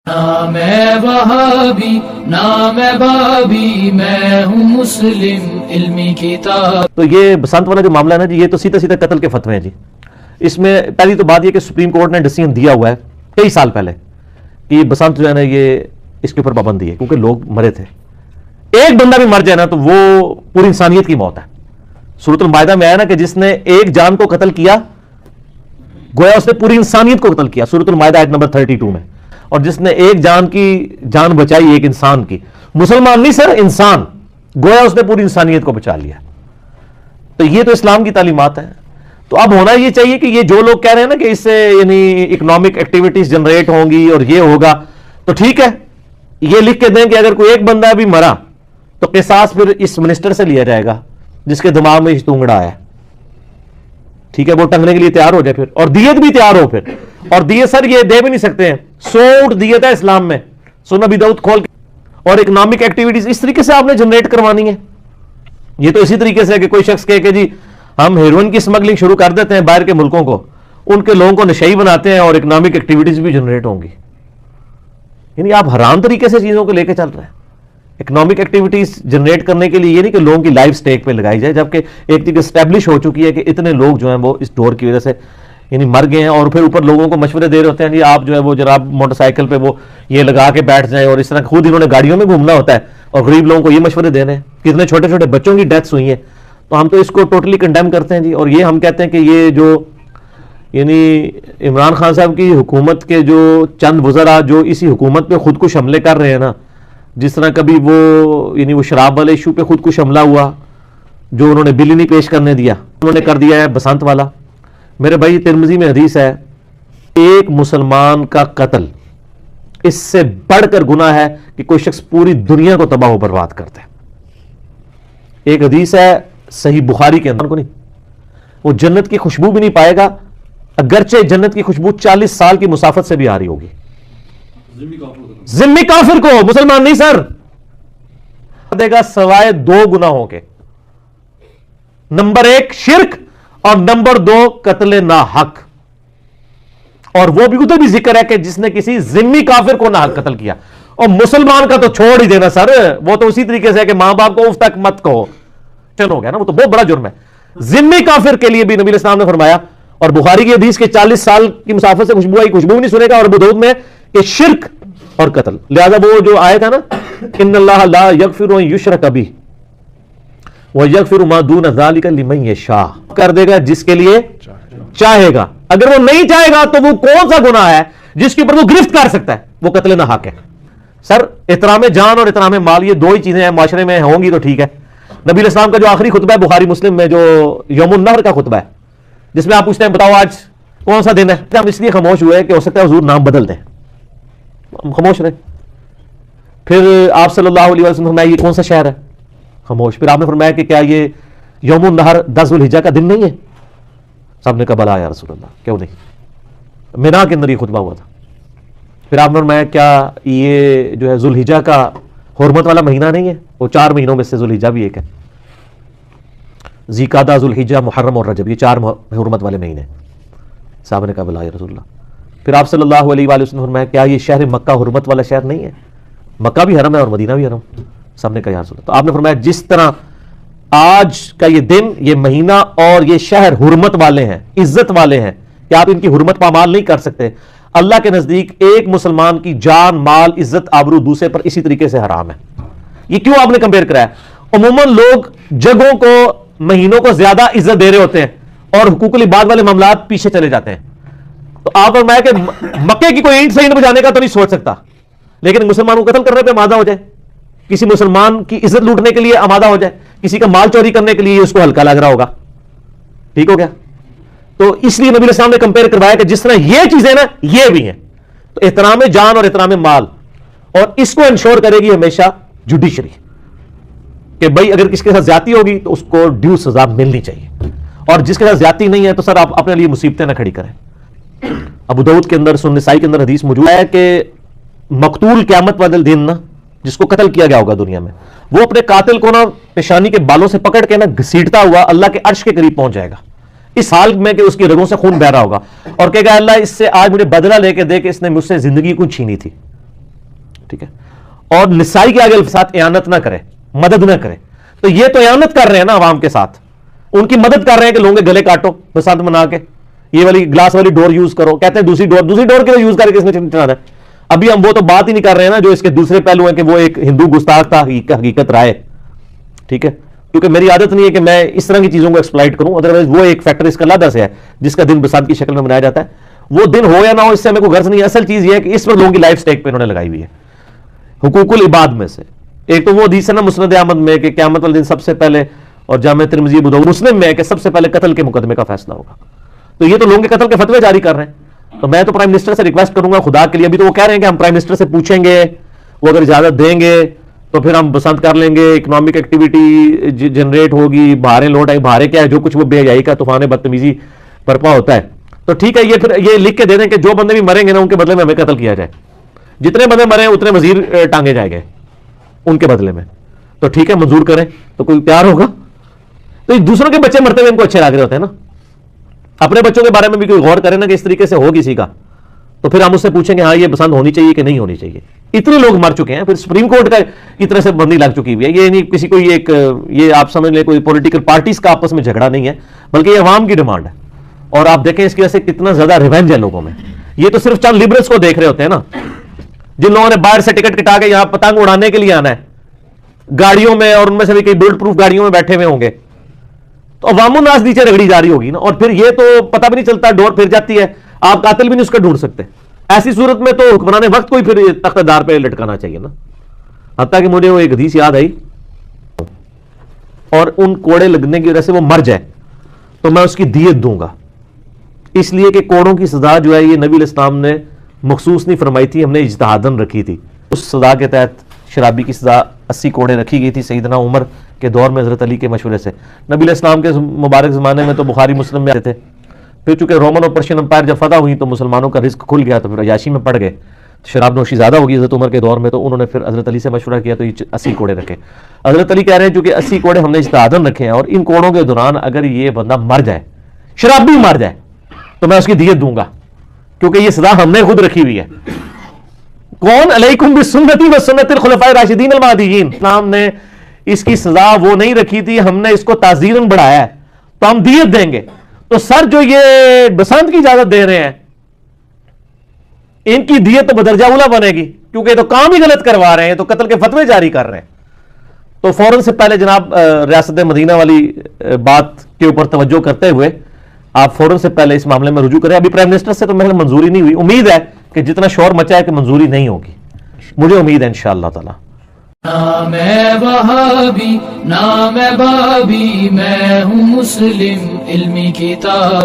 نہ میں وہابی نہ میں بابی، میں ہوں مسلم علمی کتاب۔ تو یہ بسنت والا جو معاملہ ہے نا جی، یہ تو سیدھا سیدھا قتل کے فتوے ہیں جی۔ اس میں پہلی تو بات یہ کہ سپریم کورٹ نے ڈیسیژن دیا ہوا ہے کئی سال پہلے کہ بسنت جو ہے نا یہ اس کے اوپر پابندی ہے، کیونکہ لوگ مرے تھے۔ ایک بندہ بھی مر جائے نا تو وہ پوری انسانیت کی موت ہے۔ سورۃ المائدہ میں آیا نا کہ جس نے ایک جان کو قتل کیا گویا اس نے پوری انسانیت کو قتل کیا، سورۃ المائدہ آیت نمبر 32 میں۔ اور جس نے ایک جان کی جان بچائی، ایک انسان کی، مسلمان نہیں سر، انسان، گویا اس نے پوری انسانیت کو بچا لیا۔ تو یہ تو اسلام کی تعلیمات ہیں۔ تو اب ہونا یہ چاہیے کہ یہ جو لوگ کہہ رہے ہیں نا کہ اس سے یعنی اکنامک ایکٹیویٹیز جنریٹ ہوں گی اور یہ ہوگا، تو ٹھیک ہے، یہ لکھ کے دیں کہ اگر کوئی ایک بندہ بھی مرا تو قصاص پھر اس منسٹر سے لیا جائے گا جس کے دماغ میں اشتونگڑا آیا ہے، ٹھیک ہے، وہ ٹنگنے کے لیے تیار ہو جائے پھر، اور دیت بھی تیار ہو پھر۔ اور دیت سر یہ دے بھی نہیں سکتے ہیں، 100 اونٹ دیت ہے اسلام میں، سنن ابی داؤد کھول کے۔ اور اکنامک ایکٹیویٹیز اس طریقے سے آپ نے جنریٹ کروانی ہے۔ یہ تو اسی طریقے سے ہے کہ کوئی شخص کہے کہ جی ہم ہیروئن کی اسمگلنگ شروع کر دیتے ہیں باہر کے ملکوں کو، ان کے لوگوں کو نشئی بناتے ہیں اور اکنامک ایکٹیویٹیز بھی جنریٹ ہوں گی۔ یعنی آپ حرام طریقے سے چیزوں کو لے کے چل رہے ہیں۔ اکنامک ایکٹیویٹیز جنریٹ کرنے کے لیے یہ نہیں کہ لوگوں کی لائف سٹیک پہ لگائی جائے، جبکہ ایک چیز اسٹیبلش ہو چکی ہے کہ اتنے لوگ جو ہیں وہ اس ڈور کی وجہ سے یعنی مر گئے ہیں، اور پھر اوپر لوگوں کو مشورے دے رہے ہوتے ہیں جی آپ جو ہے وہ جناب موٹر سائیکل پہ وہ یہ لگا کے بیٹھ جائیں، اور اس طرح خود انہوں نے گاڑیوں میں گھومنا ہوتا ہے اور غریب لوگوں کو یہ مشورے دے رہے ہیں۔ کتنے چھوٹے چھوٹے بچوں کی ڈیتھس ہوئی ہیں، تو ہم تو اس کو ٹوٹلی کنڈیم کرتے ہیں جی۔ اور یہ ہم کہتے ہیں کہ یہ جو یعنی عمران خان صاحب کی حکومت کے جو چند وزراء جو اسی حکومت پہ خودکش حملے کر رہے ہیں نا، جس طرح کبھی وہ یعنی وہ شراب والے ایشو پہ خودکش حملہ ہوا جو انہوں نے بل ہی نہیں پیش کرنے دیا، انہوں نے کر دیا ہے بسنت والا۔ میرے بھائی ترمذی میں حدیث ہے، ایک مسلمان کا قتل اس سے بڑھ کر گناہ ہے کہ کوئی شخص پوری دنیا کو تباہ و برباد کرتا ہے۔ ایک حدیث ہے صحیح بخاری کے اندر، کو نہیں، وہ جنت کی خوشبو بھی نہیں پائے گا اگرچہ جنت کی خوشبو 40 سال کی مسافت سے بھی آ رہی ہوگی۔ ذمہ کافر کو، مسلمان نہیں سر، دے گا سوائے 2 گناہوں کے، نمبر 1 شرک اور نمبر 2 قتل ناحق۔ اور وہ بھی ادھر بھی ذکر ہے کہ جس نے کسی ذمہ کافر کو ناحق قتل کیا۔ اور مسلمان کا تو چھوڑ ہی دینا سر، وہ تو اسی طریقے سے ہے کہ ماں باپ کو اف تک مت کہو، چلو ہو گیا نا، وہ تو بہت بڑا جرم ہے۔ ذمہ کافر کے لیے بھی نبی علیہ السلام نے فرمایا، اور بخاری کی حدیث کے 40 سال کی مسافت سے خوشبو آئی، خوشبو بھی نہیں سنے گا، اور ابو داؤد میں کہ شرک اور قتل۔ لہذا وہ جو آیت ہے نا، ان اللہ لا یغفر ان یشرک بہ ویغفر ما دون ذلک لمن یشاء، کر دے گا جس کے لیے چاہے گا، اگر وہ نہیں چاہے گا تو وہ کون سا گناہ ہے جس کے اوپر وہ گرفت کر سکتا ہے؟ وہ قتل ناحق ہے۔ سر احترام جان اور احترام مال یہ 2 ہی چیزیں ہیں، معاشرے میں ہوں گی تو ٹھیک ہے۔ نبی علیہ السلام کا جو آخری خطبہ ہے بخاری مسلم میں، جو یوم النحر کا خطبہ ہے، جس میں آپ پوچھتے ہیں بتاؤ آج کون سا دن ہے، ہم اس لیے خاموش ہوئے کہ ہو سکتا ہے حضور نام بدل دیں، ہم خاموش رہے۔ پھر آپ صلی اللہ علیہ وسلم نے فرمایا یہ کون سا شہر ہے، خاموش۔ پھر آپ نے فرمایا کہ کیا یہ یوم النحر 10 ذوالحجہ کا دن نہیں ہے؟ صاحب نے کہا بلا یا رسول اللہ، کیوں نہیں، مینا کے اندر یہ خطبہ ہوا تھا۔ پھر آپ نے فرمایا کیا یہ جو ہے ذوالحجہ کا حرمت والا مہینہ نہیں ہے؟ وہ 4 مہینوں میں سے ذوالحجہ بھی ایک ہے، ذوالقعدہ، ذوالحجہ، محرم اور رجب، یہ 4 حرمت والے مہینے۔ صاحب نے کہا بلا یا رسول اللہ۔ پھر آپ صلی اللہ علیہ وآلہ وسلم نے فرمایا کیا یہ شہر مکہ حرمت والا شہر نہیں ہے؟ مکہ بھی حرم ہے اور مدینہ بھی حرم۔ صاحب نے کہا یا رسول اللہ۔ تو آپ نے فرمایا جس طرح آج کا یہ دن، یہ مہینہ اور یہ شہر حرمت والے ہیں، عزت والے ہیں کہ آپ ان کی حرمت پامال نہیں کر سکتے، اللہ کے نزدیک ایک مسلمان کی جان، مال، عزت، آبرو دوسرے پر اسی طریقے سے حرام ہے۔ یہ کیوں آپ نے کمپیئر کرایا؟ عموماً لوگ جگہوں کو، مہینوں کو زیادہ عزت دے رہے ہوتے ہیں اور حقوق العباد والے معاملات پیچھے چلے جاتے ہیں۔ تو آپ فرمایا کہ مکے کی کوئی اینٹ صحیح نہ بجانے کا تو نہیں سوچ سکتا، لیکن مسلمان کو قتل کرنے پہ آمادہ ہو جائے، کسی مسلمان کی عزت لوٹنے کے لیے آمادہ ہو جائے، کسی کا مال چوری کرنے کے لیے اس کو ہلکا لگ رہا ہوگا، ٹھیک ہو گیا؟ تو اس لیے نبی علیہ السلام نے کمپیئر کروایا کہ جس طرح یہ چیزیں نا یہ بھی ہیں، تو احترام جان اور احترام مال، اور اس کو انشور کرے گی ہمیشہ جوڈیشری کہ بھائی اگر کسی کے ساتھ زیادتی ہوگی تو اس کو ڈیو سزا ملنی چاہیے، اور جس کے ساتھ زیادتی نہیں ہے تو سر آپ اپنے لیے مصیبتیں نہ کھڑی کریں۔ ابو داؤد کے اندر، سنن نسائی کے اندر حدیث موجود ہے کہ مقتول قیامت والے دن نا، جس کو قتل کیا گیا ہوگا دنیا میں، وہ اپنے قاتل کو نا پیشانی کے بالوں سے پکڑ کے نا گھسیٹتا ہوا اللہ کے عرش کے قریب پہنچ جائے گا، اس حال میں کہ اس کی رگوں سے خون بہ رہا ہوگا، اور کہے گا اللہ اس سے آج مجھے بدلہ لے کے دے کہ اس نے مجھ سے زندگی کو چھینی تھی۔ ٹھیک ہے, اور نسائی کے آگے ساتھ اعانت نہ کرے, مدد نہ کرے. تو یہ تو اعانت کر رہے ہیں نا عوام کے ساتھ, ان کی مدد کر رہے ہیں کہ لوگوں کے گلے کاٹو بسنت منا کے, یہ والی گلاس والی ڈور یوز کرو, کہتے ہیں دوسری ڈور کے یوز کر کے کس نے چلانا ہے. ابھی ہم وہ تو بات ہی نہیں کر رہے ہیں نا جو اس کے دوسرے پہلو ہیں کہ وہ ایک ہندو گستاخ تھا حقیقت رائے, ٹھیک ہے, کیونکہ میری عادت نہیں ہے کہ میں اس طرح کی چیزوں کو ایکسپلائٹ کروں, ادروائز وہ ایک فیکٹر اس کا علیحدہ سے ہے جس کا دن بسنت کی شکل میں منایا جاتا ہے. وہ دن ہو یا نہ ہو اس سے ہمیں کوئی غرض نہیں ہے, اصل چیز یہ ہے کہ اس پر لوگوں کی لائف سٹیک پہ انہوں نے لگائی ہوئی ہے. حقوق العباد میں سے ایک تو وہ حدیث ہے نا مسند احمد میں کہ قیامت والے دن سب سے پہلے, اور جامع ترمذی ابو داؤد مسلم میں کہ سب سے پہلے قتل کے مقدمے کا فیصلہ ہوگا. تو یہ تو لوگوں کے قتل کے فتوے جاری کر رہے ہیں. تو میں تو پرائم منسٹر سے ریکویسٹ کروں گا خدا کے لیے, ابھی تو وہ کہہ رہے ہیں کہ ہم پرائم منسٹر سے پوچھیں گے, وہ اگر اجازت دیں گے تو پھر ہم بسنت کر لیں گے, اکنامک ایکٹیویٹی جنریٹ ہوگی, بہاریں لوٹ آئی, بہاریں کیا ہے جو کچھ وہ بے حیائی کا طوفان بدتمیزی برپا ہوتا ہے. تو ٹھیک ہے, یہ پھر یہ لکھ کے دے دیں کہ جو بندے بھی مریں گے نا ان کے بدلے میں ہمیں قتل کیا جائے, جتنے بندے مرے اتنے وزیر ٹانگے جائے گئے ان کے بدلے میں. تو ٹھیک ہے منظور کریں تو کوئی پیار ہوگا. تو دوسروں کے بچے مرتے ہوئے ان کو اچھے لگ رہے ہوتے ہیں نا, اپنے بچوں کے بارے میں بھی کوئی غور کرے نا کہ اس طریقے سے ہو کسی کا, تو پھر ہم اس سے پوچھیں گے ہاں یہ پسند ہونی چاہیے کہ نہیں ہونی چاہیے. اتنے لوگ مر چکے ہیں, پھر سپریم کورٹ کا کی طرح سے بندی لگ چکی ہوئی ہے. یہ نہیں کسی کو یہ آپ سمجھ لیں کوئی پولیٹیکل پارٹیز کا آپس میں جھگڑا نہیں ہے, بلکہ یہ عوام کی ڈیمانڈ ہے. اور آپ دیکھیں اس کی وجہ سے کتنا زیادہ ریونج ہے لوگوں میں. یہ تو صرف چند لبرلس کو دیکھ رہے ہوتے ہیں نا, جن لوگوں نے باہر سے ٹکٹ کٹا کے یہاں پتنگ اڑانے کے لیے آنا ہے گاڑیوں میں, اور ان میں سے بھی کئی بلٹ پروف گاڑیوں میں بیٹھے ہوئے ہوں گے, تو عوام الناس نیچے رگڑی جا رہی ہوگی نا. اور پھر یہ تو پتہ بھی نہیں چلتا, ڈور پھر جاتی ہے, آپ قاتل بھی نہیں اس کا ڈھونڈ سکتے. ایسی صورت میں تو حکمران وقت کو ہی پھر تخت دار پہ لٹکانا چاہیے نا. حتیٰ کہ مجھے وہ ایک حدیث یاد آئی, اور ان کوڑے لگنے کی وجہ سے وہ مر جائے تو میں اس کی دیت دوں گا, اس لیے کہ کوڑوں کی سزا جو ہے یہ نبی علیہ السلام نے مخصوص نہیں فرمائی تھی, ہم نے اجتہاداً رکھی تھی. اس سزا کے تحت شرابی کی سزا 80 کوڑے رکھی گئی تھی سیدنا عمر کے دور میں حضرت علی کے مشورے سے. نبی علیہ السلام کے مبارک زمانے میں تو بخاری مسلم میں آتے تھے. پھر چونکہ رومن اور پرشین امپائر جب فتح ہوئی تو مسلمانوں کا رزق کھل گیا, تو پھر عیاشی میں پڑ گئے, شراب نوشی زیادہ ہوگی حضرت عمر کے دور میں, تو انہوں نے پھر حضرت علی سے مشورہ کیا تو یہ 80 کوڑے رکھے. حضرت علی کہہ رہے ہیں چونکہ 80 کوڑے ہم نے اجتہاداً رکھے ہیں, اور ان کوڑوں کے دوران اگر یہ بندہ مر جائے, شرابی مر جائے, تو میں اس کی دیت دوں گا, کیونکہ یہ سزا ہم نے خود رکھی ہوئی ہے. کون علیکم بسنتی و سنت الخلفاء الراشدین المہدیین, اسلام نے اس کی سزا وہ نہیں رکھی تھی, ہم نے اس کو تعزیراً بڑھایا ہے, تو ہم دیت دیں گے. تو سر جو یہ بسنت کی اجازت دے رہے ہیں ان کی دیت تو بدرجہ اولی بنے گی, کیونکہ یہ تو کام ہی غلط کروا رہے ہیں, تو قتل کے فتوے جاری کر رہے ہیں. تو فوراً سے پہلے جناب ریاست مدینہ والی بات کے اوپر توجہ کرتے ہوئے آپ فوراً سے پہلے اس معاملے میں رجوع کریں. ابھی پرائم منسٹر سے تو محل منظوری نہیں ہوئی, امید ہے کہ جتنا شور مچا ہے کہ منظوری نہیں ہوگی, مجھے امید ہے انشاءاللہ تعالی. نام ہے وہابی نام ہے بابی, میں ہوں مسلم علمی کتاب.